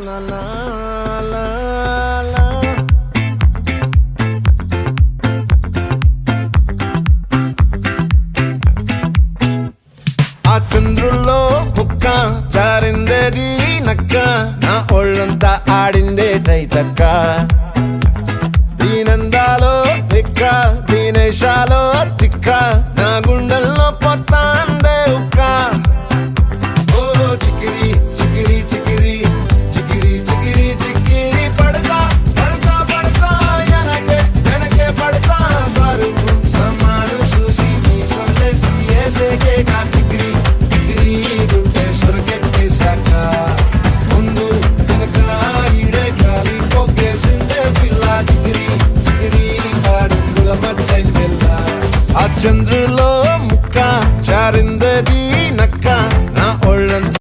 la la la la. ఆ చంద్రుల్లో ముక్క చారిందేది నక్క నా ఒళ్ళంతా ఆడిందే తైతక్క